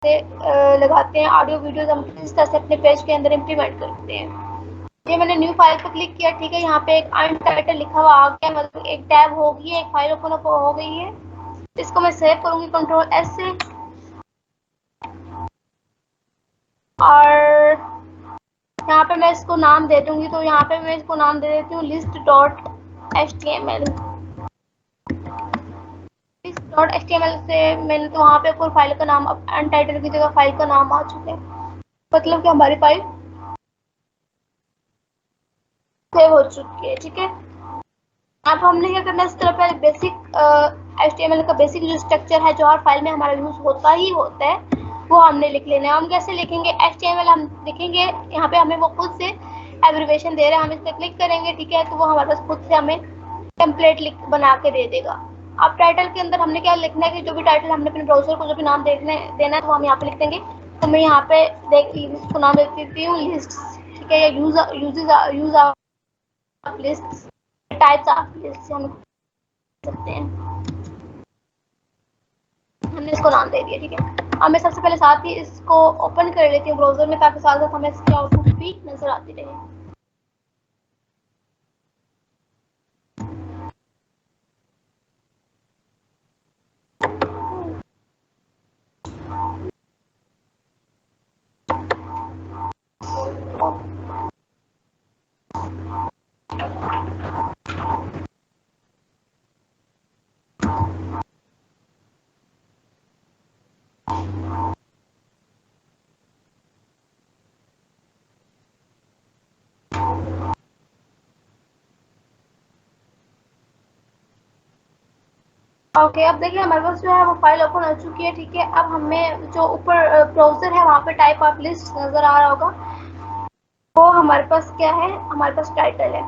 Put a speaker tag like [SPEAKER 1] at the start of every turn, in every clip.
[SPEAKER 1] से लगाते हैं, ऑडियो वीडियोस हम किस तरह से अपने पेज के अंदर इम्प्लीमेंट करते हैं। ये मैंने न्यू फाइल पर क्लिक किया, ठीक है। यहाँ पे एक अनटाइटल लिखा हुआ आ गया, मतलब एक टैब हो गई है, एक फाइल ओपन हो गई है। इसको मैं सेव करूंगी कंट्रोल एस से, और यहाँ पे मैं इसको नाम दे दूंगी। तो यहाँ पे मैं इसको नाम दे देती हूँ list dot H T M L. List dot H T M L से मैंने तो वहाँ पे कोई फाइल का नाम, अनटाइटल की जगह फाइल का नाम आ चुका है, मतलब कि हमारी फाइल सेव हो चुकी है, ठीक है। अब हमने क्या करना है, इस तरह पहले basic H T M L का बेसिक जो स्ट्रक्चर है, जो हर फाइल में हमारा यूज होता ही होता है, वो हमने लिख लेना है। हम कैसे लिखेंगे, एच टी एम एल हम लिखेंगे, यहाँ पे हमें वो खुद से एब्रिवेशन दे रहा है, हम इस पर क्लिक करेंगे, ठीक है। तो वो हमारे पास खुद से हमें टेम्पलेट लिख बना के दे देगा। अब टाइटल के अंदर हमने क्या लिखना है कि जो भी टाइटल हमने अपने ब्राउजर को जो भी नाम देखने देना है, तो हम यहाँ पे लिख देंगे। तो मैं यहाँ पे देख इसको नाम दे देती हूँ लिस्ट, ठीक है, या use of list, types of list हम सकते हैं। हमने इसको नाम दे दिया, ठीक है। अब मैं सबसे पहले साथ ही इसको ओपन कर लेती हूँ ब्राउजर में, ताकि साथ साथ हमें इसकी आउटपुट भी नजर आती रहे। ओके, अब देखिए हमारे पास जो है वो फाइल ओपन हो चुकी है, ठीक है। अब हमें जो ऊपर ब्राउजर है वहाँ पे टाइप ऑफ लिस्ट नजर आ रहा होगा, वो हमारे पास क्या है, हमारे पास टाइटल है।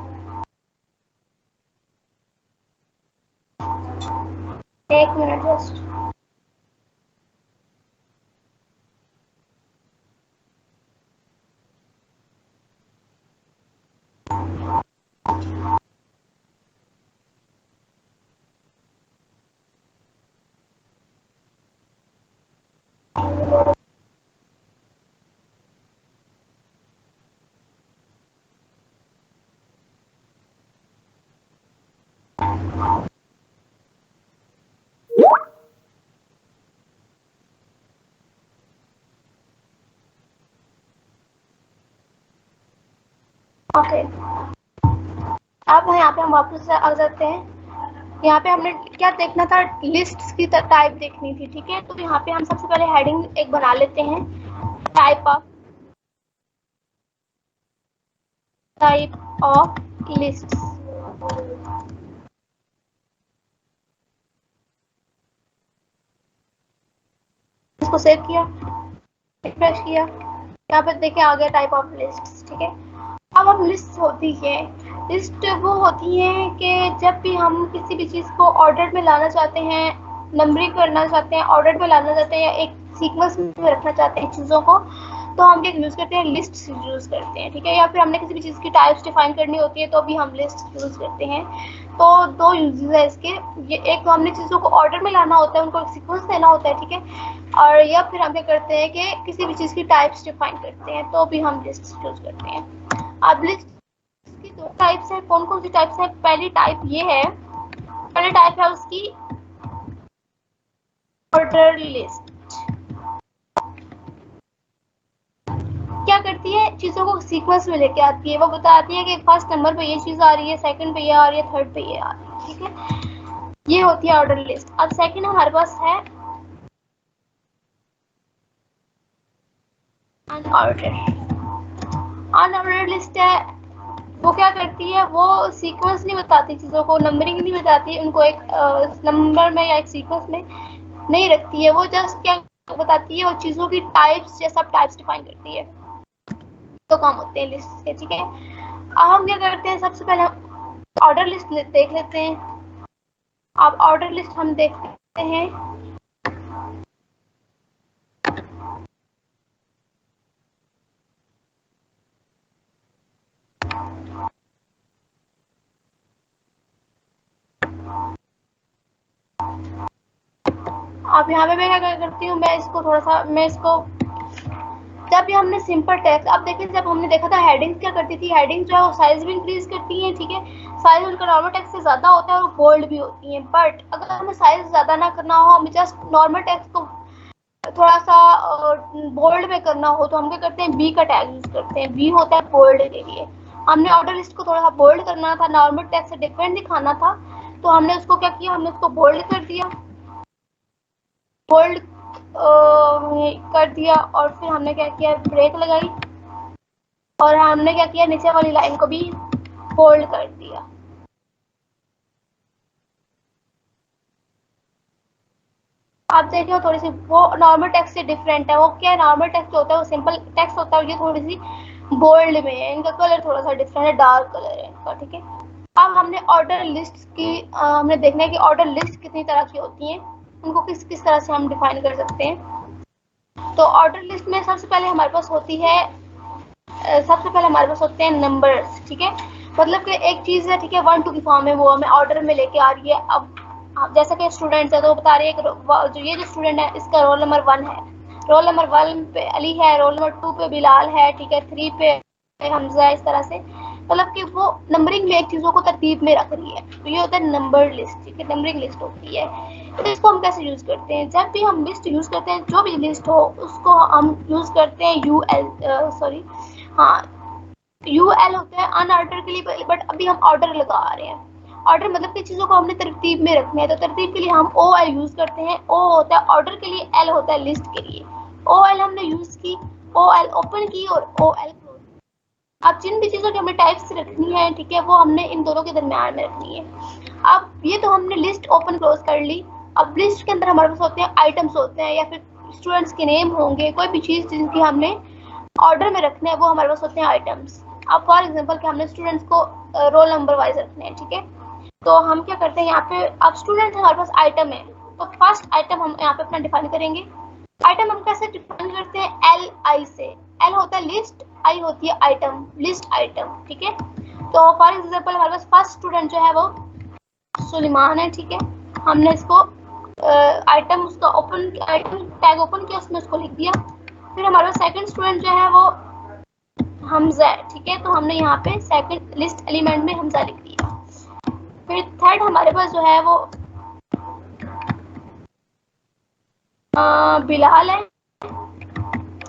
[SPEAKER 1] एक मिनट जस्ट। ओके, अब यहाँ पे हम वापस आ जाते हैं। यहाँ पे हमने क्या देखना था, लिस्ट्स की टाइप देखनी थी, ठीक है। तो यहाँ पे हम सबसे पहले हेडिंग एक बना लेते हैं, टाइप ऑफ लिस्ट्स। इसको सेव किया, रिफ्रेश किया, यहाँ पे देखिए आ गया टाइप ऑफ लिस्ट, ठीक है। अब लिस्ट होती है, लिस्ट वो होती है कि जब भी हम किसी भी चीज़ को ऑर्डर में लाना चाहते हैं, नंबरिंग करना चाहते हैं, ऑर्डर में लाना चाहते हैं, या एक सीक्वेंस में रखना चाहते हैं चीज़ों को, तो हम क्या यूज़ करते हैं, लिस्ट यूज़ करते हैं, ठीक है। या फिर हमने किसी भी चीज़ की टाइप्स डिफाइन करनी होती है, तो भी हम लिस्ट यूज़ करते हैं। तो दो यूजेस है इसके, ये एक तो हमने चीज़ों को ऑर्डर में लाना होता है, उनको एक सीक्वेंस देना होता है, ठीक है। और या फिर हम क्या करते हैं कि किसी भी चीज़ की टाइप्स डिफाइन करते हैं, तो भी हम लिस्ट यूज़ करते हैं। अब लिस्ट की दो टाइप्स है, कौन कौन सी टाइप्स है, पहली टाइप ये है, पहली टाइप है उसकी ऑर्डर लिस्ट। क्या करती है, चीज़ों को सीक्वेंस में लेके आती है, वो बताती है कि फर्स्ट नंबर पे ये चीज़ आ रही है, सेकंड पे ये आ रही है, थर्ड पे ये आ रही है, ठीक है। ये होती है ऑर्डर लिस्ट। अब सेकंड हमारे पास है अनऑर्डर। अनऑर्डर लिस्ट है, वो क्या करती है, वो सीक्वेंस नहीं बताती, चीज़ों को नंबरिंग नहीं बताती, उनको एक नंबर में या एक सीक्वेंस में नहीं रखती है। वो जस्ट क्या बताती है, वो चीज़ों की टाइप्स या सब टाइप्स डिफाइन करती है। तो काम होते हैं लिस्ट के, ठीक है। अब हम क्या करते हैं, सबसे पहले ऑर्डर लिस्ट देख लेते हैं। अब ऑर्डर लिस्ट हम देखते हैं। अब यहाँ पे मैं क्या करती हूँ, मैं इसको जब भी हमने सिंपल टेक्स्ट, अब देखिए जब हमने देखा था हेडिंग्स क्या करती थी, हेडिंग्स जो है वो साइज भी इंक्रीज करती हैं, ठीक है, साइज उनका नॉर्मल टेक्स्ट से ज्यादा होता है और बोल्ड भी होती हैं। बट अगर हमें साइज ज्यादा ना करना हो, हमें जस्ट नॉर्मल टेक्स्ट को थोड़ा सा बोल्ड में करना हो, तो हम क्या करते हैं, बी का टैग यूज करते हैं। बी होता है बोल्ड के लिए। हमने ऑर्डर लिस्ट को थोड़ा सा बोल्ड करना था, नॉर्मल टेक्स्ट से डिफरेंट दिखाना था, तो हमने उसको क्या किया, हमने उसको बोल्ड कर दिया, बोल्ड कर दिया, और फिर हमने क्या किया, ब्रेक लगाई, और हमने क्या किया, नीचे वाली लाइन को भी बोल्ड कर दिया। आप देखिए थोड़ी सी वो नॉर्मल टेक्स्ट से डिफरेंट है। वो क्या है, नॉर्मल टेक्स्ट होता है वो सिंपल टेक्स्ट होता है, ये थोड़ी सी बोल्ड में है, इनका कलर थोड़ा सा डिफरेंट है, डार्क कलर है इनका, ठीक है। अब हमने ऑर्डर लिस्ट की हमने देखना है कि ऑर्डर लिस्ट कितनी तरह की होती हैं, उनको किस किस तरह से हम डिफाइन कर सकते हैं। तो ऑर्डर लिस्ट में सबसे पहले हमारे पास होती है सबसे पहले हमारे पास होते हैं नंबर्स, ठीक है। मतलब कि एक चीज है, ठीक है, 1 2 की फॉर्म में वो हमें ऑर्डर में लेके आ रही है। अब जैसा कि स्टूडेंट्स है तो वो बता रही है कि जो ये जो स्टूडेंट है इसका रोल नंबर 1 है, रोल नंबर 1 पे अली है, रोल नंबर 2 पे बिलाल है, ठीक है, 3 पे हमजा है, इस तरह से। मतलब कि वो नंबरिंग में एक चीजों को तरतीब में रख रही है, तो ये होता है नंबर लिस्ट, ठीक है, नंबरिंग लिस्ट होती है। तो इसको हम कैसे यूज करते हैं, जब भी हम लिस्ट यूज करते हैं, जो भी लिस्ट हो उसको हम यूज करते हैं हाँ, यूएल होता है अनऑर्डर के लिए, बट अभी हम ऑर्डर लगा रहे हैं। ऑर्डर मतलब कि चीजों को हमने तरतीब में रखना है, तो तरतीब के लिए हम ओ एल यूज करते हैं। ओ होता है ऑर्डर के लिए, एल होता है लिस्ट के लिए। ओ एल हमने यूज की, ओ एल ओपन की और ओ एल क्लोज। अब जिन भी चीजों की हमें टाइप्स रखनी है, ठीक है, वो हमने इन दोनों के दरमियान में रखनी है। अब ये तो हमने लिस्ट ओपन क्लोज कर ली। अब लिस्ट के अंदर हमारे पास होते हैं आइटम्स होते हैं, या फिर स्टूडेंट्स के नेम होंगे, कोई भी चीज जिनकी हमने ऑर्डर में रखने हैं, वो हमारे पास होते हैं आइटम्स। अब फॉर एग्जांपल कि हमने स्टूडेंट्स को रोल नंबर वाइज रखने हैं, ठीक है, तो हम क्या करते हैं, यहाँ पे अब स्टूडेंट हमारे पास आइटम है, तो फर्स्ट आइटम हम यहाँ पे अपना डिफाइन करेंगे। आइटम हम कैसे डिफाइन करते हैं, एल आई से। एल होता है लिस्ट, आई होती है आइटम, लिस्ट आइटम, ठीक है। तो फॉर एग्जांपल हमारे पास फर्स्ट स्टूडेंट जो है वो सुलेमान है, ठीक है, हमने इसको आइटम उसका ओपन, आइटम टैग ओपन किया, उसमें उसको लिख दिया। फिर हमारे पास सेकंड स्टूडेंट जो है वो हमजा है, ठीक है, तो हमने यहाँ पे सेकंड लिस्ट एलिमेंट में हमजा लिख दिया। फिर थर्ड हमारे पास जो है वो बिलाल है,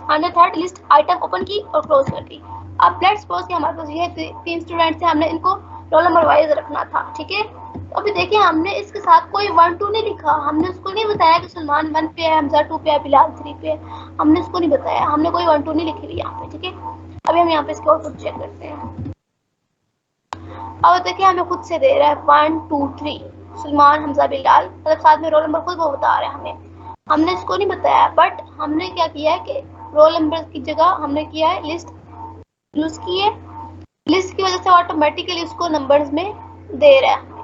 [SPEAKER 1] हमने थर्ड लिस्ट आइटम ओपन की और क्लोज कर दी। अब लेट्स सपोज कि हमारे पास ये तीन स्टूडेंट्स हैं, हमने इनको रोल नंबर वाइज रखना था, ठीक है। तो अभी देखिए हमने इसके साथ कोई 1 2 नहीं लिखा, हमने उसको नहीं बताया कि सलमान 1 पे है, हमजा 2 पे है, बिलाल 3 पे है, हमने उसको नहीं बताया, हमने कोई 1 2 नहीं लिखी हुई यहाँ पे, ठीक है। अभी हम यहाँ पे इसको आउटपुट चेक करते हैं। अब देखिए हमें खुद से दे रहा है 1 2 3 सलमान हमजा बिलाल, मतलब साथ में रोल नंबर खुद वो बता रहा है हमें, हमने इसको नहीं बताया। बट हमने क्या किया है कि रोल नंबर की जगह हमने किया है लिस्ट यूज की है, लिस्ट की वजह से ऑटोमेटिकली इसको नंबर्स में दे रहा है।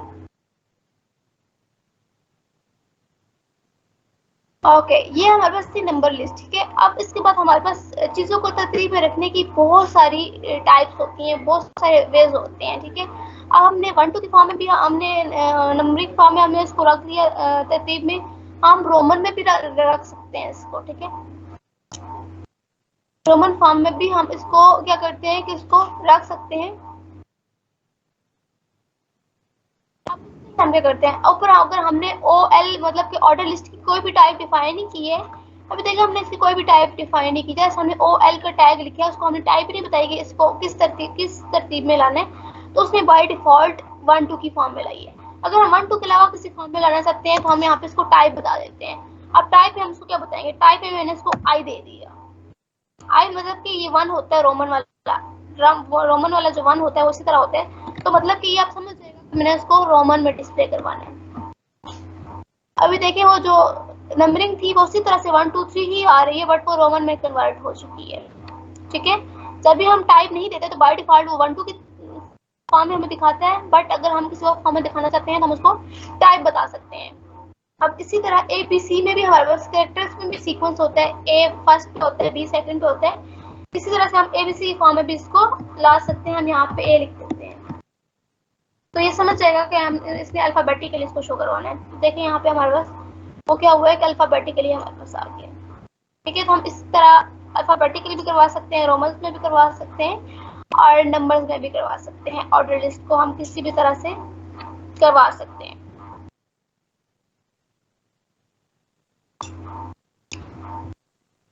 [SPEAKER 1] ओके, ये हमारे पास थी नंबर लिस्ट, ठीक है। अब इसके बाद हमारे पास चीज़ों को तरतीब में रखने की बहुत सारी टाइप्स होती हैं, बहुत सारे वेज होते हैं, ठीक है। अब हमने 1 2 की फॉर्म में भी हमने नंबरिंग फॉर्म में हमने इसको रख दिया तरतीब में, हम रोमन में भी रख सकते हैं इसको, ठीक है। रोमन फॉर्म में भी हम इसको क्या करते हैं कि इसको रख सकते हैं। हम क्या करते हैं, ऊपर अगर हमने ओ एल मतलब कि ऑर्डर लिस्ट की कोई भी टाइप डिफाइन नहीं की है, अभी देखिए हमने इसकी कोई भी टाइप डिफाइन नहीं की, जैसे हमने ओ एल का टैग लिखा है, उसको हमने टाइप नहीं बताई कि इसको किस तरतीब में लाना है, तो उसने बाय डिफॉल्ट 1 2 की फॉर्म में लाई है। अगर हम 1 2 के अलावा किसी फॉर्म में लाना चाहते हैं, तो हम यहाँ पे इसको टाइप बता देते हैं। अब टाइप में हम इसको क्या बताएंगे, टाइप में मैंने इसको आई दे दिया। आई मतलब कि ये 1 होता है रोमन वाला, रोमन वाला जो 1 होता है उसी तरह होता है, तो मतलब कि ये आप समझ जाएगा कि मैंने इसको रोमन में डिस्प्ले करवाना है। अभी देखिए वो जो नंबरिंग थी वो उसी तरह से 1 2 3 ही आ रही है, बट वो रोमन में कन्वर्ट हो चुकी है, ठीक है। जब भी हम टाइप नहीं देते तो बाय डिफॉल्ट वो 1 2 की फॉर्म में हमें दिखाता है, बट अगर हम किसी और फॉर्म में दिखाना चाहते हैं तो हम उसको टाइप बता सकते हैं। अब इसी तरह ए बी सी में भी हमारे पास कैरेक्टर्स में भी सीक्वेंस होता है, ए फर्स्ट पे होता है, बी सेकंड पे होता है। इसी तरह से हम ए बी सी फॉर्म में भी इसको ला सकते हैं, हम यहाँ पे ए लिख देते हैं, तो ये समझ जाएगा कि हम इसने अल्फाबेटिकली इसको शो करवाना है। तो देखिए यहाँ पे हमारे पास वो क्या हुआ है कि अल्फाबेटिकली हमारे पास आ गया। ठीक है, तो हम इस तरह अल्फाबेटिकली भी करवा सकते हैं, रोमन्स में भी करवा सकते हैं और नंबर्स में भी करवा सकते हैं। ऑर्डर लिस्ट को हम किसी भी तरह से करवा सकते हैं।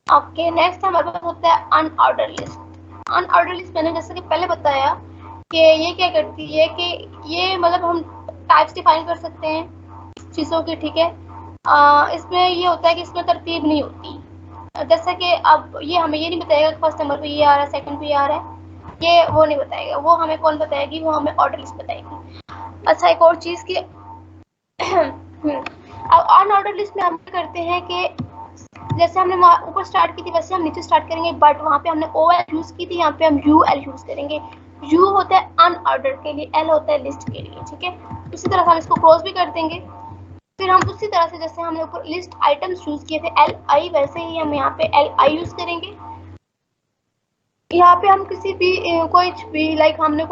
[SPEAKER 1] ओके, नेक्स्ट हमारे पास होता है अनऑर्डर लिस्ट। अनऑर्डर लिस्ट मैंने जैसे कि पहले बताया कि ये क्या करती है कि ये मतलब हम टाइप्स डिफाइन कर सकते हैं चीज़ों की। ठीक है, इसमें ये होता है कि इसमें तरतीब नहीं होती। जैसे कि अब ये हमें ये नहीं बताएगा कि फर्स्ट नंबर पे ये आ रहा है, सेकंड पे ये आ रहा है, ये वो नहीं बताएगा। वो हमें कौन बताएगी? वो हमें ऑर्डर लिस्ट बताएगी। अच्छा, एक और चीज़ की अब अनऑर्डर लिस्ट में हम क्या करते हैं कि जैसे हमने वहाँ ऊपर स्टार्ट की थी वैसे हम नीचे स्टार्ट करेंगे, बट वहाँ पे हमने ओ एल यूज़ की थी, यहाँ पे हम यू एल यूज़ करेंगे। यू होता है अनऑर्डर के लिए, एल होता है लिस्ट के लिए। ठीक है, उसी तरह से हम इसको क्लोज भी कर देंगे। फिर हम उसी तरह से जैसे हमने ऊपर लिस्ट आइटम्स यूज़ किए थे एल आई, वैसे ही हम यहाँ पे एल आई यूज़ करेंगे। यहाँ पे हम किसी भी कोई भी लाइक हमने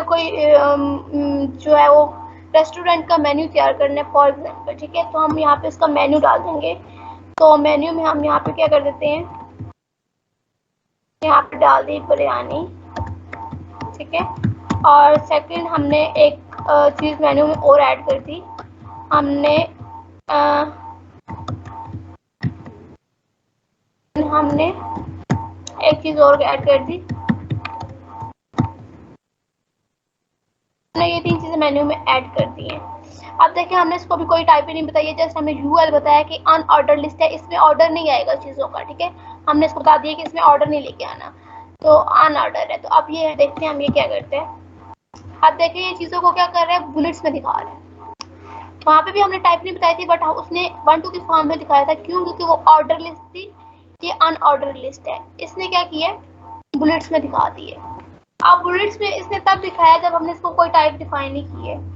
[SPEAKER 1] कोई जो है वो रेस्टोरेंट का मेन्यू तैयार करना है फॉर एग्जाम्पल। ठीक है, तो हम यहाँ पे इसका मेन्यू डाल देंगे। तो मेन्यू में हम यहाँ पे क्या कर देते हैं, यहाँ पे डाल दी बिरयानी। ठीक है, और सेकंड हमने एक चीज़ मेन्यू में और ऐड कर दी। हमने हमने एक चीज़ और ऐड कर दी। हमने ये तीन चीज़ें मेन्यू में ऐड कर दी हैं। अब देखिए, हमने इसको भी कोई टाइप ही नहीं बताई है, जस्ट हमने यूएल बताया कि अनऑर्डर लिस्ट है, इसमें ऑर्डर नहीं आएगा चीज़ों का। ठीक है, हमने इसको बता दिया कि इसमें ऑर्डर नहीं लेके आना, तो अनऑर्डर है। तो अब ये देखते हैं हम ये क्या करते हैं। अब देखिए, ये चीज़ों को क्या कर रहे हैं, बुलेट्स में दिखा रहे हैं। वहाँ पे भी हमने टाइप नहीं बताई थी, बट उसने 1 2 की फॉर्म में दिखाया था। क्यों? क्योंकि वो ऑर्डर लिस्ट थी, ये अनऑर्डर लिस्ट है। इसने क्या किया, बुलेट्स में दिखा दिए। अब बुलेट्स में इसने तब दिखाया जब हमने इसको कोई टाइप डिफाइन नहीं की है।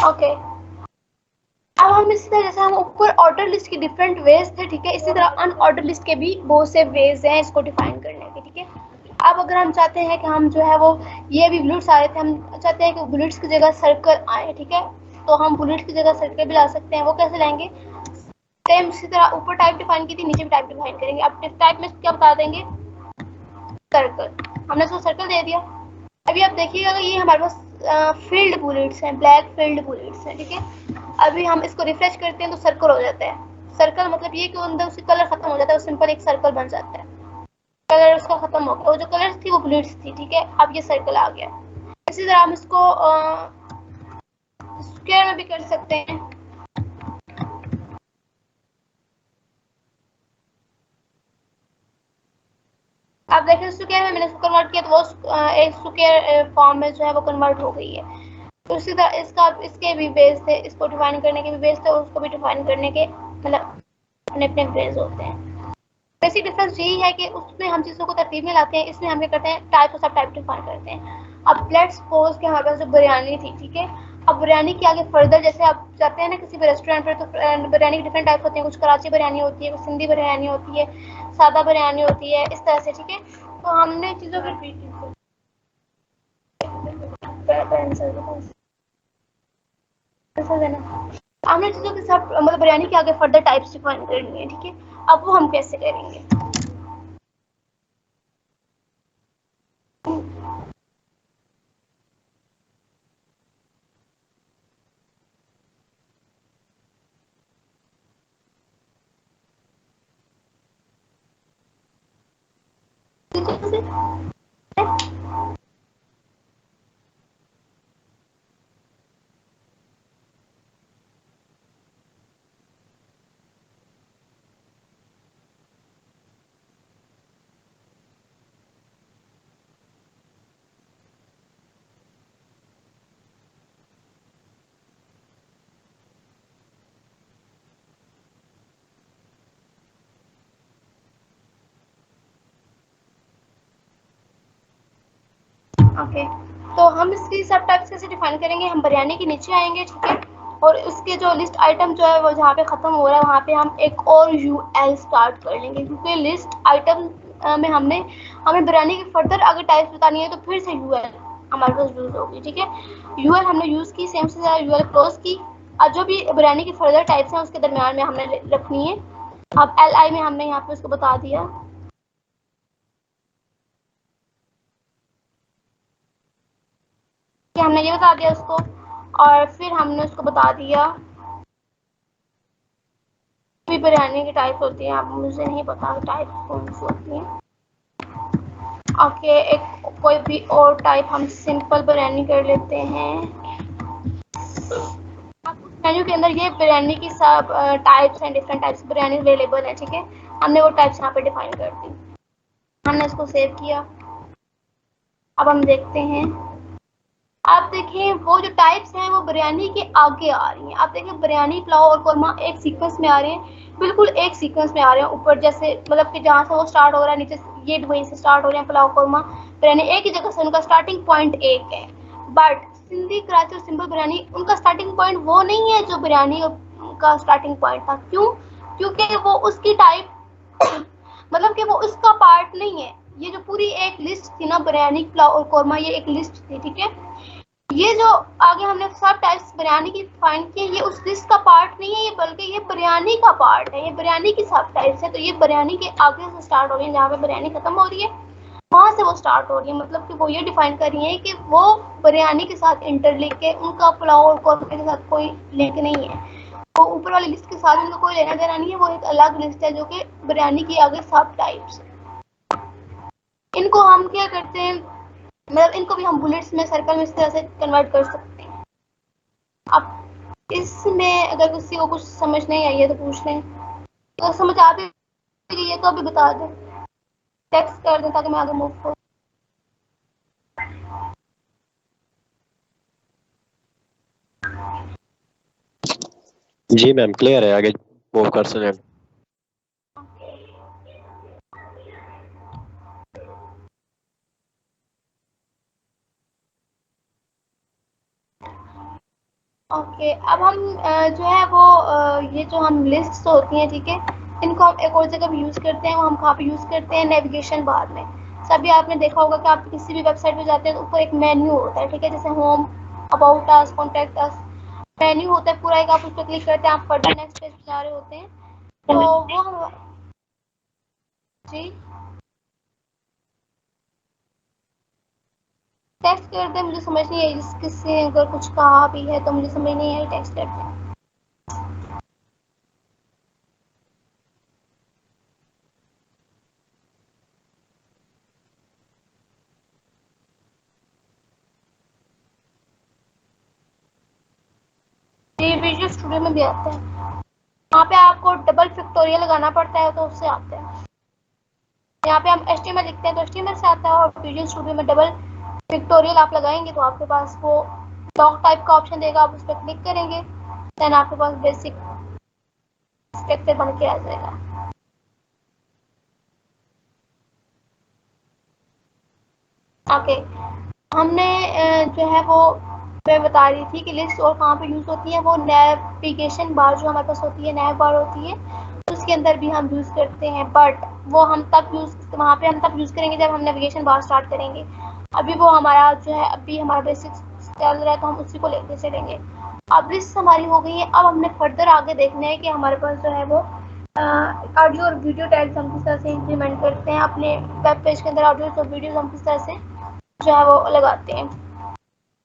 [SPEAKER 1] ओके, अब हम इसी तरह जैसे हम ऊपर ऑर्डर लिस्ट के डिफरेंट वेज थे। ठीक है, इसी तरह अनऑर्डर लिस्ट के भी बहुत से वेज हैं इसको डिफाइन करने के। ठीक है, अब अगर हम चाहते हैं कि हम जो है वो ये भी बुलेट्स आ रहे थे, हम चाहते हैं कि बुलेट्स की जगह सर्कल आए। ठीक है, तो हम बुलेट्स की जगह सर्कल भी ला सकते हैं। वो कैसे लाएंगे? सेम इसी तरह ऊपर टाइप डिफाइन की थी, नीचे भी टाइप डिफाइन करेंगे। अब टाइप में क्या बता देंगे, सर्कल। हमने इसको सर्कल दे दिया। अभी आप देखिएगा ये हमारे पास फील्ड बुलेट्स हैं, ब्लैक फील्ड बुलेट्स हैं। ठीक है, अभी हम इसको रिफ्रेश करते हैं तो सर्कल हो जाता है। सर्कल मतलब ये कि अंदर उसकी कलर खत्म हो जाता है, सिंपल एक सर्कल बन जाता है। कलर उसका खत्म हो गया, वो जो कलर थी वो बुलेट्स थी। ठीक है, अब ये सर्कल आ गया। इसी तरह हम इसको स्क्वायर में भी कर सकते हैं। अब देखिए स्क्वायर में मैंने इसको कन्वर्ट किया तो वो एक स्क्वायर फॉर्म में जो है वो कन्वर्ट हो गई है। तो इसी तरह इसके भी बेस थे, इसको डिफाइन करने के भी बेस थे और उसको भी डिफाइन करने के मतलब अपने अपने बेस होते हैं। बेसिक डिफरेंस यही है कि उसमें हम चीज़ों को तरतीब में लाते हैं, इसमें हम क्या करते हैं, टाइप और सब टाइप डिफाइन करते हैं। अब लेट्स सपोज कि हमारे पास जो बिरयानी थी। ठीक है, अब बिरयानी के आगे फर्दर जैसे आप जाते हैं ना किसी भी रेस्टोरेंट पर, तो बिरयानी के डिफरेंट टाइप होते हैं। कुछ कराची बिरयानी होती है, कुछ सिंधी बिरयानी होती है, सादा बिरयानी होती है, इस तरह से। ठीक है, तो हमने चीज़ों की हमने चीज़ों के साथ मतलब बिरयानी के आगे फर्दर टाइप्स डिफाइन करनी है। ठीक है, अब वो हम कैसे करेंगे? ओके, तो हम इसकी सब टाइप्स कैसे डिफाइन करेंगे? हम बिरयानी के नीचे आएंगे, ठीक है, और इसके जो लिस्ट आइटम जो है वो जहाँ पे खत्म हो रहा है वहाँ पे हम एक और यूएल स्टार्ट कर लेंगे, क्योंकि लिस्ट आइटम में हमें बिरयानी की फर्दर अगर टाइप्स बतानी है तो फिर से यूएल हमारे पास यूज होगी, ठीक है। यूएल हमने यूज की, सेम से यूएल क्लोज की, और जो भी बिरयानी की फर्दर टाइप्स हैं उसके दरमियान में हमने रखनी है। अब एल आई में हमने यहाँ पे उसको बता दिया कि हमने ये बता दिया उसको, और फिर हमने उसको बता दिया भी बिरयानी की टाइप होती है। अब मुझे नहीं पता टाइप कौन सी होती है। ओके, एक कोई भी और टाइप हम सिंपल बिरयानी कर लेते हैं। मेन्यू के अंदर ये बिरयानी की सब टाइप्स हैं, डिफरेंट टाइप्स बिरयानी अवेलेबल है, ठीक है। हमने वो टाइप्स यहाँ पे डिफाइन कर दी, हमने इसको सेव किया। अब हम देखते हैं, आप देखें वो जो टाइप्स हैं वो बिरयानी के आगे आ रही हैं। आप देखें बिरयानी, पुलाव और कोरमा एक सीक्वेंस में आ रहे हैं, बिल्कुल एक सीक्वेंस में आ रहे हैं। ऊपर जैसे मतलब कि जहाँ से वो स्टार्ट हो रहा है नीचे ये वहीं से स्टार्ट हो रहे हैं। पुलाव कोरमा बिरयानी एक ही जगह से, उनका स्टार्टिंग पॉइंट एक है। बट सिंधी, कराची और सिंपल बिरयानी उनका स्टार्टिंग पॉइंट वो नहीं है जो बिरयानी का स्टार्टिंग पॉइंट था। क्यों? क्योंकि वो उसकी टाइप मतलब कि वो उसका पार्ट नहीं है। ये जो पूरी एक लिस्ट थी ना, बिरयानी, पुलाव और कोरमा, ये एक लिस्ट थी, ठीक है। ये जो आगे हमने सब टाइप्स बिरयानी की फाइंड की, ये उस लिस्ट का पार्ट नहीं है, ये बल्कि ये बिरयानी का पार्ट है। ये बिरयानी की सब टाइप्स है, तो ये बिरयानी के आगे से स्टार्ट हो रही है, जहाँ पे बिरयानी खत्म हो रही है वहां से वो स्टार्ट हो रही है। मतलब कि वो ये डिफाइन कर रही है कि वो बिरयानी के साथ इंटरलिंक है, उनका पुलाव और कोरमा के साथ कोई लिंक नहीं है। वो ऊपर वाली लिस्ट के साथ उनका कोई लेना देना नहीं है, वो एक अलग लिस्ट है जो कि बिरयानी की आगे सब टाइप्स है। इनको हम क्या करते हैं, मतलब इनको भी हम बुलेट्स में, सर्कल में इस तरह से कन्वर्ट कर सकते हैं। अब इसमें अगर किसी को कुछ समझ नहीं आई है तो पूछ लें, तो समझ आ भी गई है तो अभी बता दें, टेक्स्ट कर दें ताकि मैं आगे मूव करूँ।
[SPEAKER 2] जी मैम, क्लियर है, आगे मूव कर सकते।
[SPEAKER 1] ओके, अब हम जो है वो ये जो हम लिस्ट होती हैं, ठीक है, इनको हम एक और जगह भी यूज़ करते हैं। वो हम कहाँ पे यूज़ करते हैं? नेविगेशन बार में। सभी आपने देखा होगा कि आप किसी भी वेबसाइट पे जाते हैं तो ऊपर एक मेन्यू होता है, ठीक है, जैसे home, about us, contact us, menu होता है पूरा एक। आप उस पर क्लिक करते हैं, आप फर्दर नेक्स्ट पेज पे जा रहे होते हैं, तो वो जी टेक्स्ट कर दें। मुझे समझ नहीं आई, किससे अगर कुछ कहा भी है तो मुझे समझ नहीं आई, टेक्स्ट कर दें। ये विजुअल स्टूडियो में भी आता है, वहाँ पे आपको डबल फैक्टोरियल लगाना पड़ता है तो उससे आता है। यहाँ पे हम HTML लिखते हैं तो HTML से आता है, और विजुअल स्टूडियो में डबल फैक्टोरियल आप लगाएंगे तो आपके पास वो डॉक टाइप का ऑप्शन देगा, आप उस पर क्लिक करेंगे, देन आपके पास बेसिक स्ट्रक्चर बन के आ जाएगा। ओके, हमने जो है वो मैं बता रही थी कि लिस्ट और कहाँ पे यूज़ होती है। वो नेविगेशन बार जो हमारे पास होती है, नैव बार होती है, उसके अंदर भी हम यूज़ करते हैं। बट वो हम तब यूज़ वहाँ पे हम तब यूज़ करेंगे जब हम नेविगेशन बार स्टार्ट करेंगे। अभी वो हमारा जो है, अभी हमारा बेसिक चल रहा है तो हम उसी को लेते चलेंगे। अब लिस्ट हमारी हो गई है। अब हमने फर्दर आगे देखना है कि हमारे पास जो है वो ऑडियो और वीडियो टैग्स हम किस तरह से इम्प्लीमेंट करते हैं अपने वेब पेज के अंदर। ऑडियो और वीडियोस हम किस तरह से जो है वो लगाते हैं।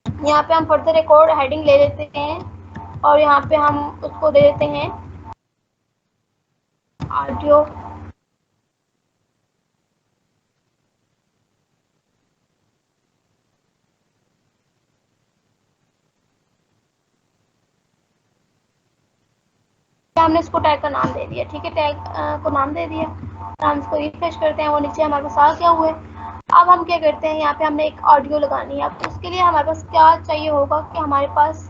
[SPEAKER 1] यहाँ पे हम फर्दर एक और हेडिंग ले लेते हैं, और यहाँ पे हम उसको दे देते हैं ऑडियो हमने इसको टैग का नाम दे दिया, ठीक है, टैग को नाम दे दिया। हम इसको रिफ्रेश करते हैं, वो नीचे हमारे पास आ गया हुआ है। अब हम क्या करते हैं, यहाँ पे हमने एक ऑडियो लगानी है। अब उसके लिए हमारे पास क्या चाहिए होगा कि हमारे पास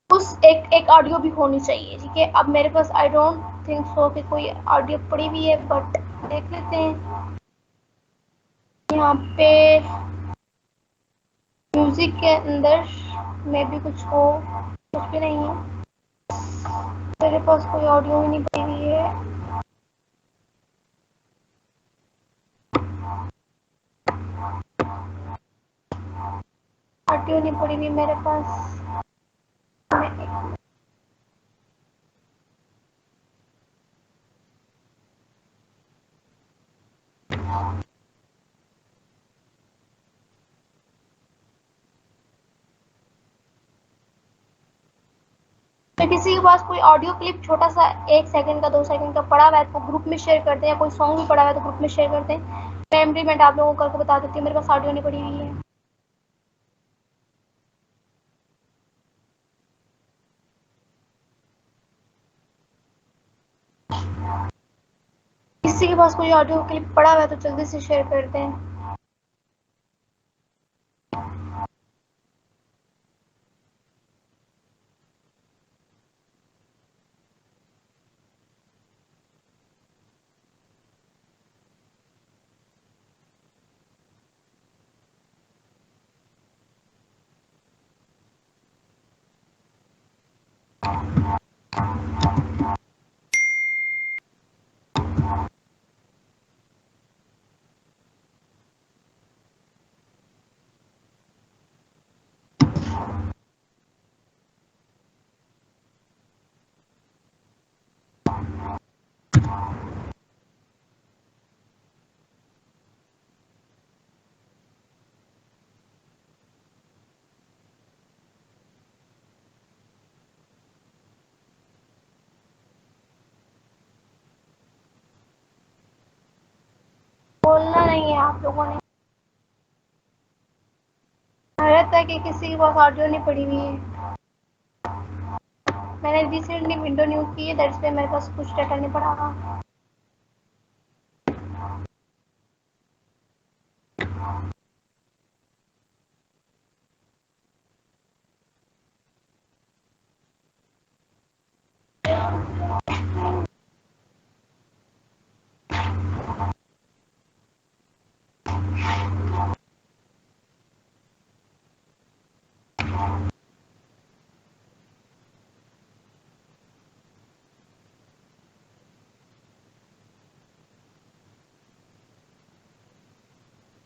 [SPEAKER 1] उस एक ऑडियो भी होनी चाहिए, ठीक है। अब मेरे पास आई डोंट थिंक सो कि कोई ऑडियो पड़ी हुई है, बट देख लेते हैं। यहाँ पे म्यूजिक के अंदर में भी कुछ हो, कुछ भी नहीं है। मेरे पास कोई ऑडियो ही नहीं पड़ी हुई है। ऑडियो नहीं पड़ी हुई मेरे पास। तो किसी के पास कोई ऑडियो क्लिप छोटा सा 1 सेकंड का 2 सेकंड का पड़ा हुआ है तो ग्रुप में शेयर करते हैं। कोई सॉन्ग भी पड़ा हुआ है तो ग्रुप में शेयर करते हैं। मैं इम्प्लीमेंट आप लोगों को करके बता देती हूँ। मेरे पास ऑडियो नहीं पड़ी हुई है। किसी के पास कोई ऑडियो क्लिप पड़ा हुआ है तो जल्दी से शेयर करते हैं। बोलना नहीं है आप लोगों ने। रहता है कि किसी के पास ऑडियो नहीं पड़ी हुई है। मैंने रिसेंटली विंडो न्यू की है, दैट्स व्हाई मेरे पास कुछ डाटा नहीं पड़ा हुआ।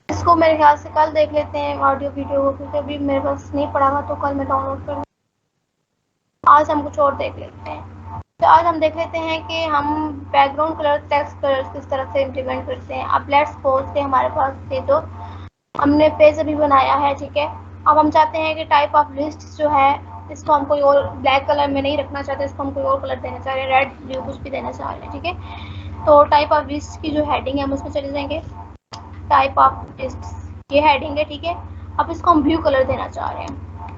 [SPEAKER 1] इसको मेरे ख्याल से कल देख लेते हैं ऑडियो वीडियो को, क्योंकि अभी मेरे पास नहीं पड़ा हुआ तो कल मैं डाउनलोड कर लूँगी। आज हम कुछ और देख लेते हैं। तो आज हम देख लेते हैं कि हम बैकग्राउंड कलर, टेक्स्ट कलर किस तरह से इम्प्लीमेंट करते हैं। अब लेट्स सपोज कि हमारे पास ये तो हमने पेज अभी बनाया है, ठीक है। अब हम चाहते हैं कि टाइप ऑफ लिस्ट जो है इसको हम कोई और ब्लैक कलर में नहीं रखना चाहते, इसको हम कोई और कलर देना चाह रहे हैं, रेड ब्लू कुछ भी देना चाह रहे हैं, ठीक है। तो टाइप ऑफ लिस्ट की जो हेडिंग है हम उसमें चले जाएंगे। टाइप ऑफ लिस्ट ये हेडिंग है, ठीक है। अब इसको हम ब्लू कलर देना चाह रहे हैं।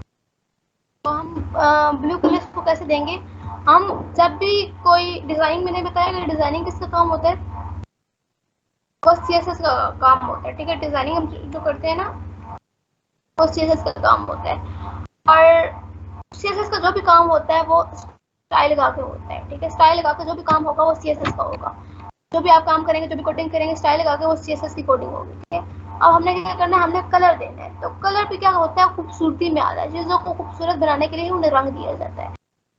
[SPEAKER 1] तो हम ब्लू कलर को कैसे देंगे, हम जब भी कोई डिजाइनिंग, मैंने बताया कि डिजाइनिंग किसका काम होता है, वो सीएसएस का काम होता है, ठीक है। डिजाइनिंग हम जो करते हैं ना वो सीएसएस का काम होता है। और सीएसएस का जो भी काम होता है वो स्टाइल लगा के होता है, ठीक है। स्टाइल लगा के जो भी काम होगा वो सीएसएस का होगा। जो भी आप काम करेंगे, जो भी कोडिंग करेंगे, स्टाइल लगा के वो सीएसएस की कोडिंग होगी, ठीक है। अब हमने क्या करना है, हमने कलर देना है। तो कलर पे क्या होता है, खूबसूरती में आता है। चीजों को खूबसूरत बनाने के लिए उन्हें रंग दिया जाता है।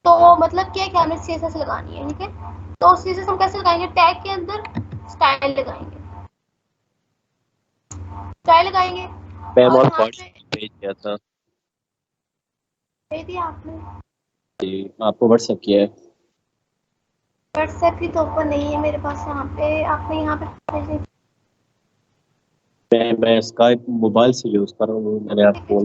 [SPEAKER 1] तो मतलब क्या है कि हमने सीएसएस लगानी है, ठीक है। तो सीएसएस हम कैसे लगाएंगे, टैग के अंदर स्टाइल लगाएंगे, स्टाइल लगाएंगे।
[SPEAKER 2] मैम
[SPEAKER 1] और
[SPEAKER 2] और
[SPEAKER 1] यहाँ पे
[SPEAKER 2] व्हाट्सएप भेज दिया था
[SPEAKER 1] दे दिया आपने।
[SPEAKER 2] जी, आपको व्हाट्सएप किया है।
[SPEAKER 1] व्हाट्सएप ही तो ओपन नहीं है मेरे पास। यहाँ पे आपने यहाँ पे भेजे।
[SPEAKER 2] मैं स्काइप मोबाइल से यूज कर रहा हूँ, मैंने आपको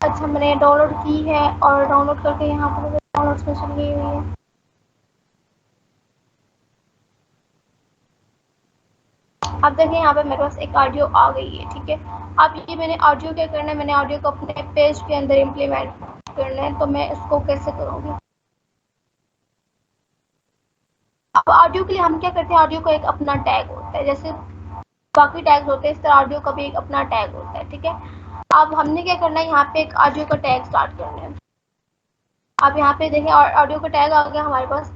[SPEAKER 1] अच्छा, मैंने डाउनलोड की है और डाउनलोड करके यहाँ पर डाउनलोड में चली गई हुई है। अब देखिए यहाँ पे मेरे पास एक ऑडियो आ गई है, ठीक है। अब ये मैंने ऑडियो क्या करना है, मैंने ऑडियो को अपने पेज के अंदर इम्प्लीमेंट करना है, तो मैं इसको कैसे करूँगी। अब ऑडियो के लिए हम क्या करते हैं, ऑडियो का एक अपना टैग होता है, जैसे बाकी टैग्स होते हैं इस तरह ऑडियो का भी एक अपना टैग होता है, ठीक है। अब हमने क्या करना है, यहाँ पे एक ऑडियो का टैग स्टार्ट करना है। अब यहाँ पे देखिए ऑडियो का टैग आ गया हमारे पास।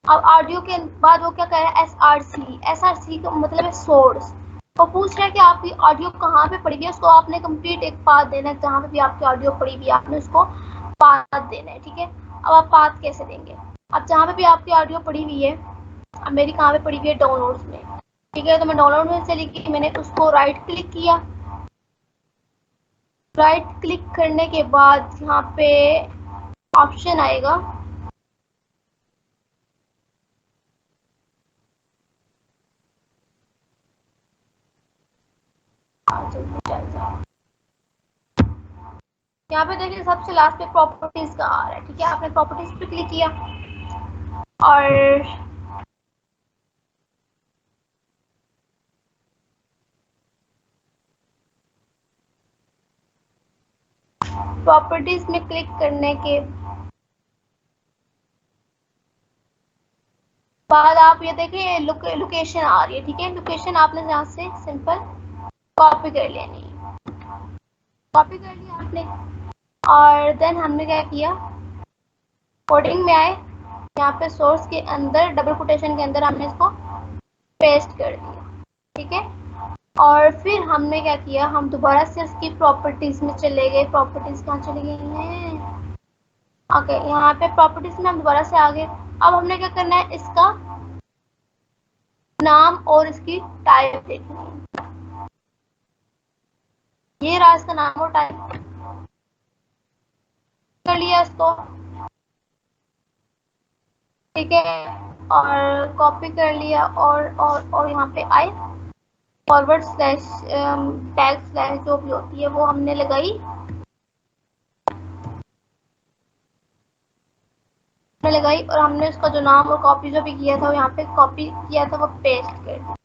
[SPEAKER 1] अब ऑडियो के बाद वो क्या कर रहा है, एसआरसी का मतलब है सोर्स। तो पूछ रहा है कि आपकी ऑडियो कहाँ पे पड़ी हुई है, उसको आपने कंप्लीट एक पाथ देना है, जहाँ पे भी आपकी ऑडियो पड़ी हुई है आपने उसको पाथ देना है, ठीक है। अब आप पाथ कैसे देंगे, अब जहाँ पे भी आपकी ऑडियो पड़ी हुई है, अब मेरी कहाँ पे पड़ी हुई है, डाउनलोड्स में, ठीक है। तो मैं डाउनलोड में चली गई, मैंने उसको राइट क्लिक किया। राइट क्लिक करने के बाद यहाँ पे ऑप्शन आएगा, यहाँ पे देखिए सबसे लास्ट पे प्रॉपर्टीज का आ रहा है, ठीक है। आपने प्रॉपर्टीज पे क्लिक किया और प्रॉपर्टीज में क्लिक करने के बाद आप ये देखिए लोकेशन आ रही है, ठीक है। लोकेशन आपने यहाँ से सिंपल कॉपी कर लेनी है, कॉपी कर लिया आपने। और देन हमने क्या किया, कोडिंग में आए, यहाँ पे सोर्स के अंदर डबल कोटेशन के अंदर हमने इसको पेस्ट कर दिया, ठीक है। और फिर हमने क्या किया, हम दोबारा से इसकी प्रॉपर्टीज में चले गए। प्रॉपर्टीज कहाँ चली गई हैं, ओके, यहाँ पे प्रॉपर्टीज में हम दोबारा से आ गए। अब हमने क्या करना है, इसका नाम और इसकी टाइप देखनी है। ये रहा इसका नाम और टाइप, कर लिया इसको, ठीक है। और कॉपी कर लिया और यहाँ पे आए, फॉरवर्ड स्लैश टैग स्लैश जो भी होती है वो हमने लगाई, और हमने उसका जो नाम और कॉपी जो भी किया था वो यहाँ पे कॉपी किया था वो पेस्ट कर दिया।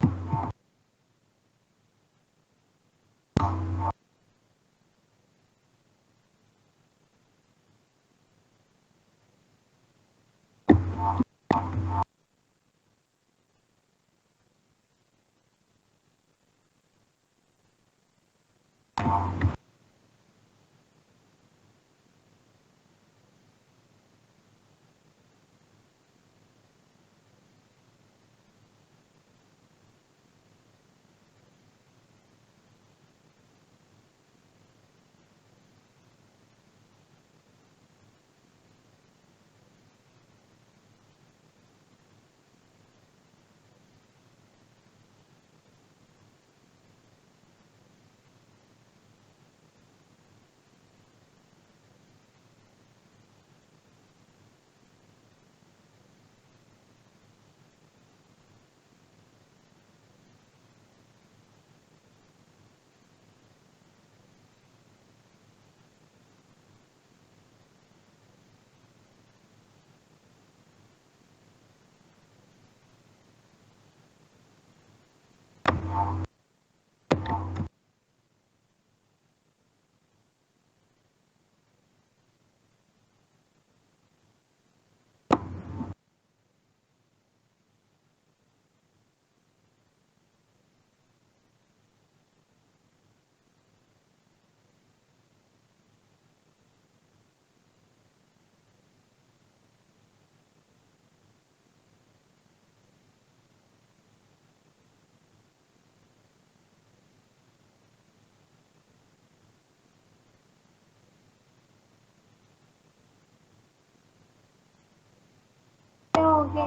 [SPEAKER 1] क्या हो गया,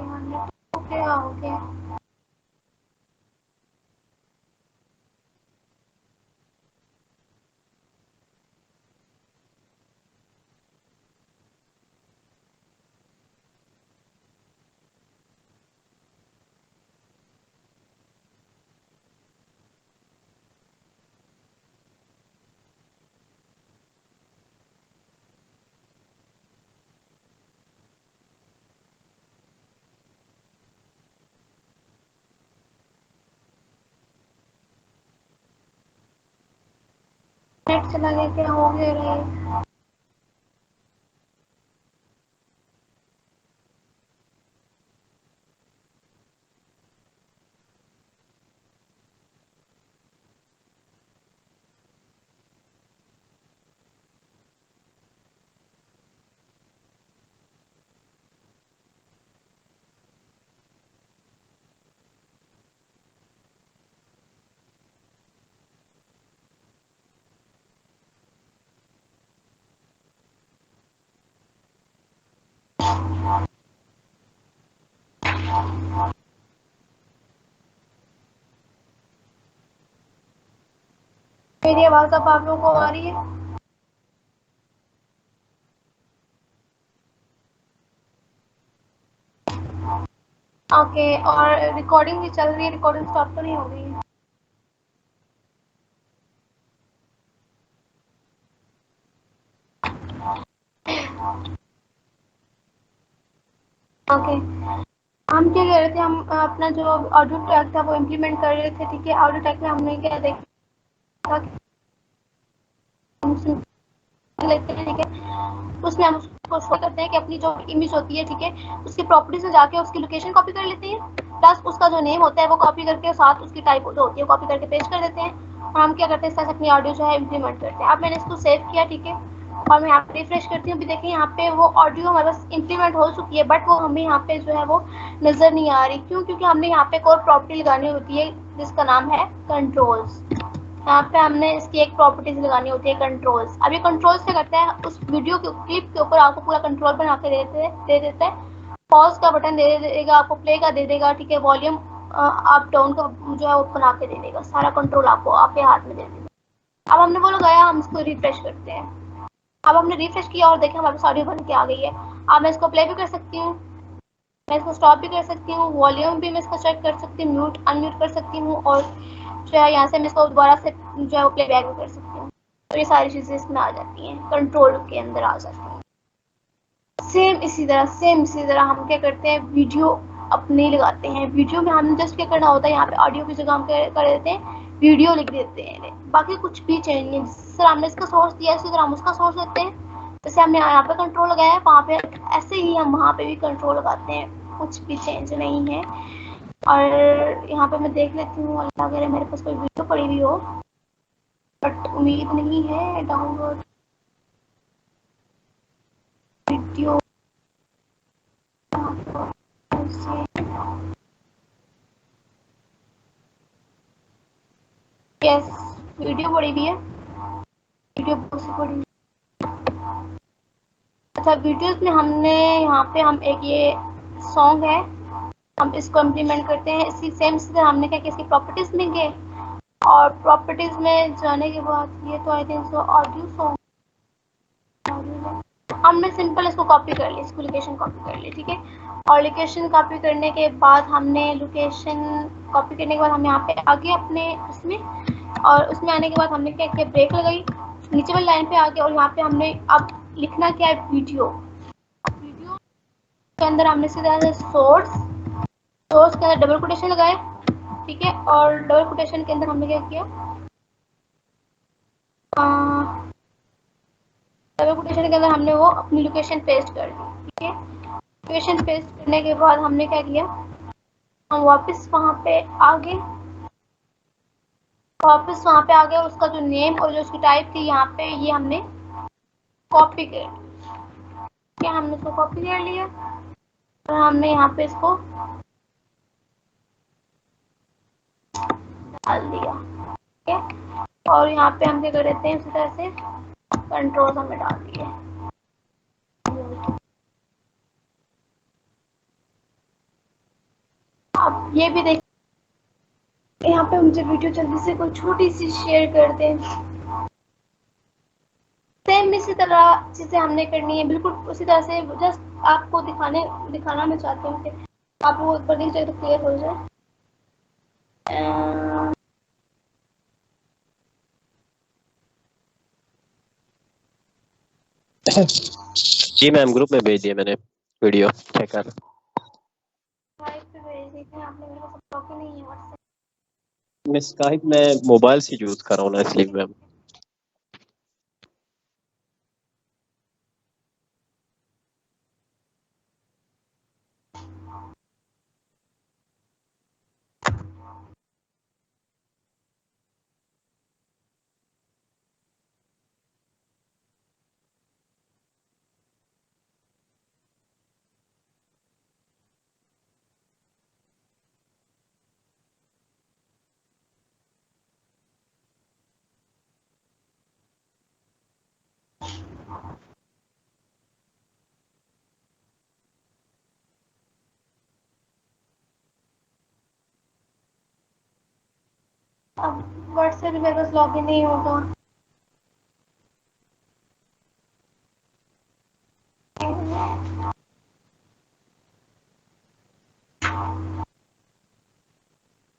[SPEAKER 1] क्या हो गया। नेट चला गया, क्या हो गया रे? मेरी आवाज अब आप लोगों को आ रही है? ओके, और रिकॉर्डिंग भी चल रही है, रिकॉर्डिंग स्टॉप तो नहीं हो गई? ओके, हम क्या कर रहे थे, हम अपना जो ऑडियो ट्रैक था वो इम्प्लीमेंट कर रहे थे। ठीक है, ऑडियो ट्रैक में हमने क्या देखा कि हम सुन लेते हैं, ठीक है, उसमें हम उसको शो करते हैं कि अपनी जो इमेज होती है, ठीक है, उसकी प्रॉपर्टीज में जाके उसकी लोकेशन कॉपी कर लेते हैं, प्लस उसका जो नेम होता है वो कॉपी करके साथ उसकी टाइप जो होती है कॉपी करके पेस्ट कर देते हैं। और हम क्या करते हैं, इस तरह से अपनी ऑडियो जो है इम्प्लीमेंट करते हैं। अब मैंने इसको सेव किया, ठीक है, और मैं यहाँ पे रिफ्रेश करती हूँ। अभी देखिए यहाँ पे वो ऑडियो हमारे पास इम्प्लीमेंट हो चुकी है, बट वो हमें यहाँ पे जो है वो नजर नहीं आ रही। क्यों? क्योंकि हमने यहाँ पे एक और प्रॉपर्टी लगानी होती है जिसका नाम है कंट्रोल्स। यहाँ पे हमने इसकी एक प्रॉपर्टीज लगानी होती है कंट्रोल्स। अब ये कंट्रोल्स क्या करता है, उस वीडियो के क्लिप के ऊपर आपको पूरा कंट्रोल बना के दे देता है। पॉज का बटन दे देगा आपको, प्ले का दे देगा, ठीक है, वॉल्यूम अप डाउन का जो है वो बना के दे देगा, सारा कंट्रोल आपको आपके हाथ में दे देगा। अब हमने वो लगाया, हम इसको रिफ्रेश करते हैं। अब हमने रिफ्रेश किया और देखिए हमारे पास ऑडियो बन के आ गई है। अब मैं इसको प्ले भी कर सकती हूँ, मैं इसको स्टॉप भी कर सकती हूँ, वॉल्यूम भी मैं इसका चेक कर सकती हूँ, म्यूट अनम्यूट कर सकती हूँ, और जो है यहाँ से मैं इसको दोबारा से जो है वो प्ले बैक भी कर सकती हूँ। तो ये सारी चीज़ें इसमें आ जाती हैं, कंट्रोल के अंदर आ जाती हैं। सेम इसी तरह हम क्या करते हैं, वीडियो अपने लगाते हैं। वीडियो में हमें जस्ट क्या करना होता है, यहाँ पे ऑडियो की जगह हम कर देते हैं वीडियो लिख देते हैं, बाकी कुछ भी चेंज नहीं। जिस तरह हमने इसका सोर्स दिया इसी तरह हम उसका सोर्स देते हैं। जैसे हमने यहाँ पे कंट्रोल लगाया है, वहाँ पे ऐसे ही हम वहाँ पे भी कंट्रोल लगाते हैं, कुछ भी चेंज नहीं है। और यहाँ पे मैं देख लेती हूँ, अल्लाह करे मेरे पास कोई वीडियो पड़ी हुई हो, बट उम्मीद नहीं है। डाउनलोड वीडियो, यस, वीडियो पड़ी हुई है, वीडियो बहुत सी पड़ी। अच्छा, वीडियोस में हमने यहाँ पे हम एक ये सॉन्ग है, हम इसको इम्प्लीमेंट करते हैं। इसी सेम से हमने क्या किया, इसकी प्रॉपर्टीज में गए, और प्रॉपर्टीज में जाने के बाद ये तो I think so audio song, हमने सिंपल इसको कॉपी कर लिया, इसको लोकेशन कॉपी कर ली, ठीक है। और लोकेशन कॉपी करने के बाद हमने लोकेशन कॉपी करने के बाद हम यहाँ पे आगे अपने उसमें, और उसमें आने के बाद हमने क्या किया, ब्रेक लगाई, नीचे वाली लाइन पे आ गए, और यहाँ पे हमने अब लिखना क्या है, वीडियो। वीडियो के अंदर हमने सीधा सोर्स के अंदर डबल कोटेशन लगाए, ठीक है, और डबल कोटेशन के अंदर हमने क्या किया, डबल कोटेशन के अंदर हमने वो अपनी लोकेशन पेस्ट कर दी, ठीक है। लोकेशन पेस्ट करने के बाद हमने क्या किया, हम वापस वहाँ पे आ गए, उसका जो नेम और जो उसकी टाइप थी यहाँ पे, ये हमने कॉपी कर क्या, हमने इसको कॉपी कर लिया, और हमने यहाँ पे इसको डाल दिया, ठीक है। और यहाँ पे हम क्या कर देते हैं, उसी तरह से कंट्रोल हमें डाल दिए। अब ये भी देख, यहाँ पे मुझे वीडियो जल्दी से कोई छोटी सी शेयर कर दें। सेम इसी तरह चीजें हमने करनी है, बिल्कुल उसी तरह से। जस्ट आपको दिखाना मैं चाहती हूँ कि आप वो ऊपर देख जाए तो क्लियर हो जाए।
[SPEAKER 2] जी मैम, ग्रुप में भेज दिया मैंने वीडियो, चेक कर। मैं स्काइप में मोबाइल से यूज कर रहा हूँ ना, इसलिए मैम।
[SPEAKER 1] अब व्हाट्सएप में मेरे पास लॉगिन नहीं होगा।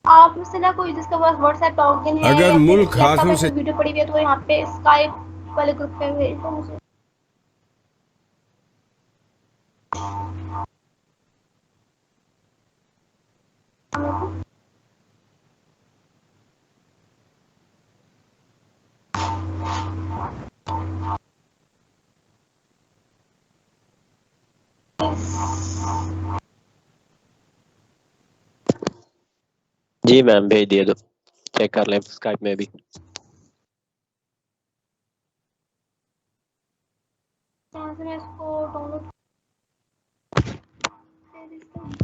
[SPEAKER 1] आप में से ना कोई जिसके पास व्हाट्सएप लॉगिन है
[SPEAKER 3] अगर
[SPEAKER 1] या फिर
[SPEAKER 3] मुल्क
[SPEAKER 1] लैपटॉप
[SPEAKER 3] हाथों
[SPEAKER 1] में
[SPEAKER 3] से
[SPEAKER 1] कोई वीडियो पड़ी हुई है तो यहाँ पे स्काइप वाले ग्रुप पे भेज दो मुझे।
[SPEAKER 2] जी मैम भेज दिए, तो चेक कर लें स्काइप में भी।
[SPEAKER 1] यहाँ से मैं इसको डाउनलोड कर देती हूँ।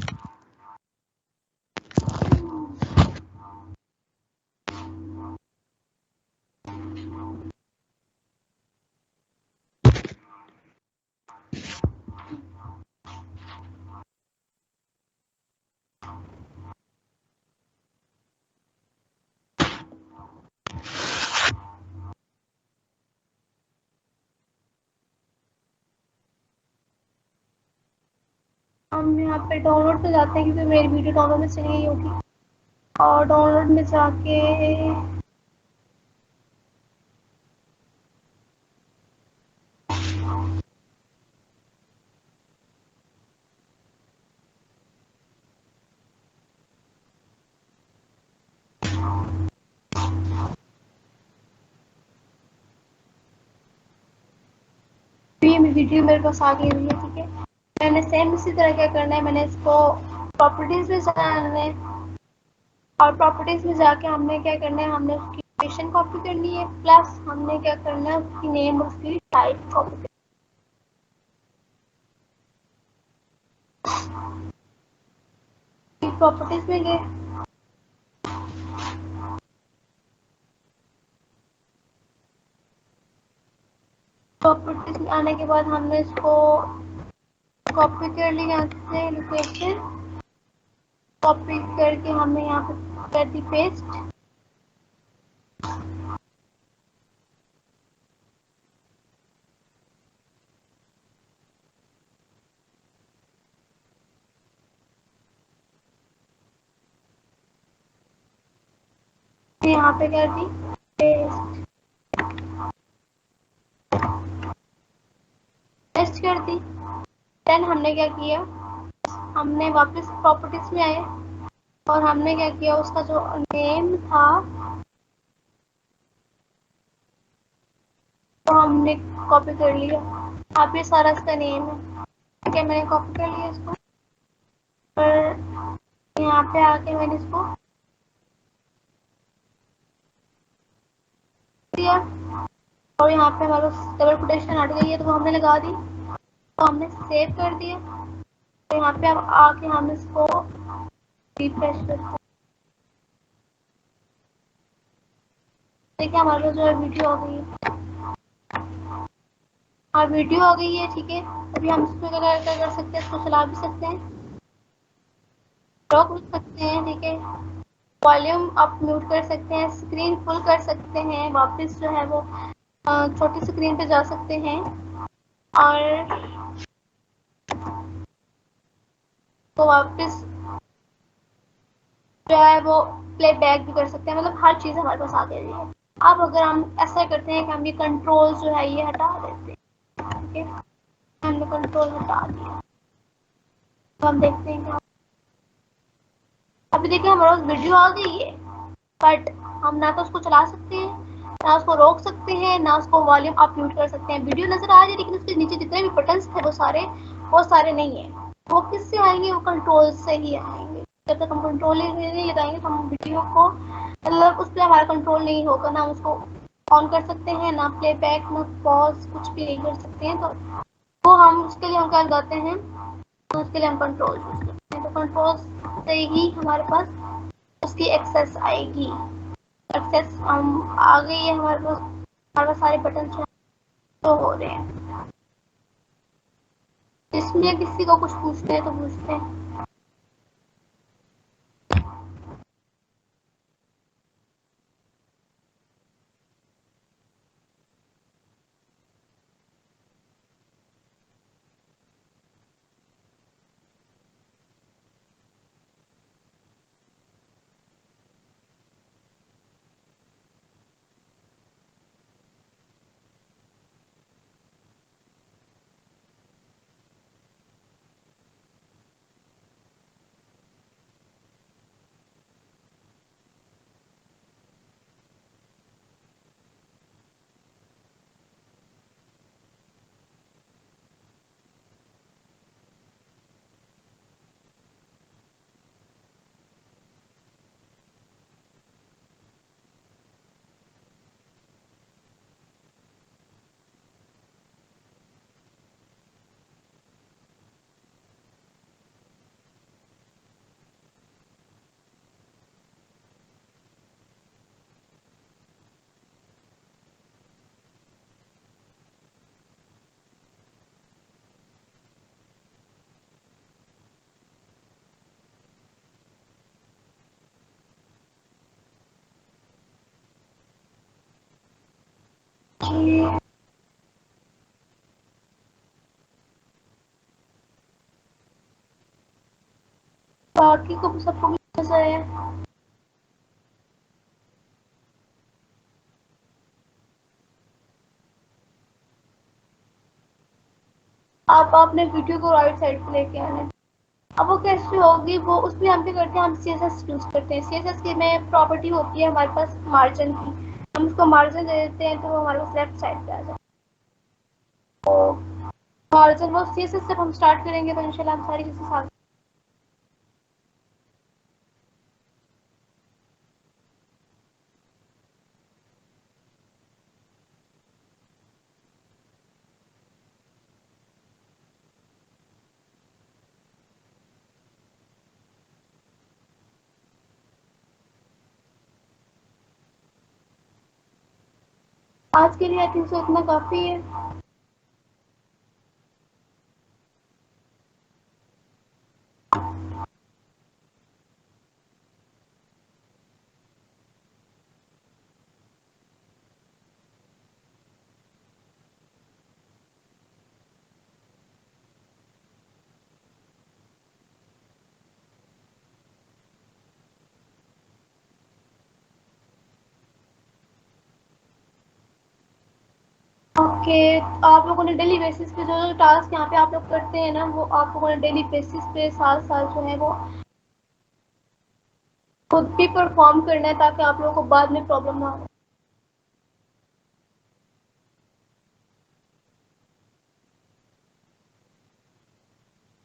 [SPEAKER 1] हम यहाँ पे डाउनलोड पे जाते हैं क्योंकि मेरी वीडियो डाउनलोड में चली गई होगी, और डाउनलोड में जाके ये वीडियो मेरे पास आ गई हुई है, ठीक है। मैंने सेम इसी तरह क्या करना है, मैंने इसको प्रॉपर्टीज में जाना है, और प्रॉपर्टीज में जाके हमने क्या करना है, हमने उसकी लोकेशन कॉपी करनी है, प्लस हमने क्या करना है उसकी नेम और उसकी टाइप कॉपी करनी है। प्रॉपर्टीज में गए, प्रॉपर्टीज में आने के बाद हमने इसको कॉपी कर लिया, यहाँ से लोकेशन कॉपी करके हमने यहाँ पे कर दी पेस्ट। यहाँ पे कर दी पेस्ट, पेस्ट कर दी। देन हमने क्या किया, हमने वापस प्रॉपर्टीज में आए और हमने क्या किया, उसका जो नेम था तो हमने कॉपी कर लिया। अब ये सारा इसका नेम है, ठीक है। मैंने कॉपी कर लिया इसको, और यहाँ पे आके मैंने इसको दिया, और यहाँ पे हमारे डबल कोटेशन हट गई है तो वो हमने लगा दी, तो हमने सेव कर दिया। तो यहाँ पे अब आके हम इसको रिफ्रेश करते हैं। देखिए हमारे पास जो है वीडियो आ गई है, हाँ वीडियो आ गई है, ठीक है। अभी हम इसमें क्या कर सकते हैं, इसको चला भी सकते हैं, रोक भी सकते हैं, ठीक है। वॉल्यूम अप म्यूट कर सकते हैं, स्क्रीन फुल कर सकते हैं, वापस जो है वो छोटी स्क्रीन पे जा सकते हैं, और तो वापस जो है वो प्ले बैक भी कर सकते हैं। मतलब हर चीज़ हमारे पास आ गई है। अब अगर हम ऐसा करते हैं कि हम ये कंट्रोल जो है ये हटा देते हैं, ठीक है। हमने कंट्रोल हटा दिया, तो हम देखते हैं क्या। अभी देखिए हमारे पास वीडियो आ गई है, बट हम ना तो उसको चला सकते हैं, ना उसको रोक सकते हैं, ना उसको वॉल्यूम अप म्यूट कर सकते हैं। वीडियो नजर आ रही है लेकिन उसके नीचे जितने भी बटन्स थे वो सारे नहीं है। वो किससे आएंगे, वो कंट्रोल से ही आएंगे। जब तक हम कंट्रोल नहीं लगाएंगे तो हम वीडियो को, मतलब उस पर हमारा कंट्रोल नहीं होगा, ना उसको ऑन कर सकते हैं, ना प्ले बैक, ना पॉज, कुछ भी नहीं कर सकते हैं। तो वो हम उसके लिए हम क्या लगाते हैं, तो उसके लिए हम कंट्रोल यूज करते हैं। तो कंट्रोल से ही हमारे पास उसकी एक्सेस आएगी। एक्सेस हम आ गई है हमारे पास सारे बटन तो हो रहे हैं। इसमें किसी को कुछ पूछते हैं तो पूछते हैं। बाकी को सबको भी कैसा है? आप अपने वीडियो को राइट साइड पे लेके आना। अब वो कैसे होगी, वो उसमें हम क्या करते हैं, हम CSS यूज करते हैं। CSS की में प्रॉपर्टी होती है हमारे पास मार्जिन की, हम उसको मार्जिन दे देते हैं तो वो हमारे पास लेफ्ट साइड पे आ जाए। तो मार्जिन वो CSS से हम स्टार्ट करेंगे तो इंशाल्लाह हम सारी चीजें साथ। आज के लिए आई थिंक सो इतना काफी है। ओके, आप लोगों ने डेली बेसिस पे जो जो टास्क यहाँ पे आप लोग करते हैं ना, वो आप लोगों ने डेली बेसिस पे साल साल जो है वो खुद भी परफॉर्म करना है ताकि आप लोगों को बाद में प्रॉब्लम ना हो।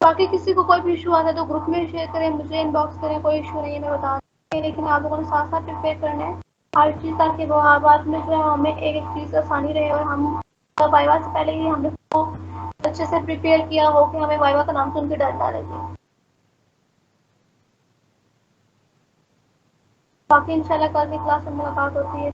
[SPEAKER 1] बाकी किसी को कोई भी इशू आता है तो ग्रुप में शेयर करें, मुझे इनबॉक्स करें, कोई इशू नहीं है, मैं बता दूँगी। लेकिन आप लोगों ने साथ साथ प्रिपेयर करना है हर चीज़, ताकि वो बाद में जो है हमें एक एक चीज़ आसानी रहे और हम वाइवा से पहले ही हमने को अच्छे से प्रिपेयर किया हो कि हमें वाइवा का नाम सुन के डर ना लगे। बाकी इंशाल्लाह कल की क्लास में मुलाकात होती है।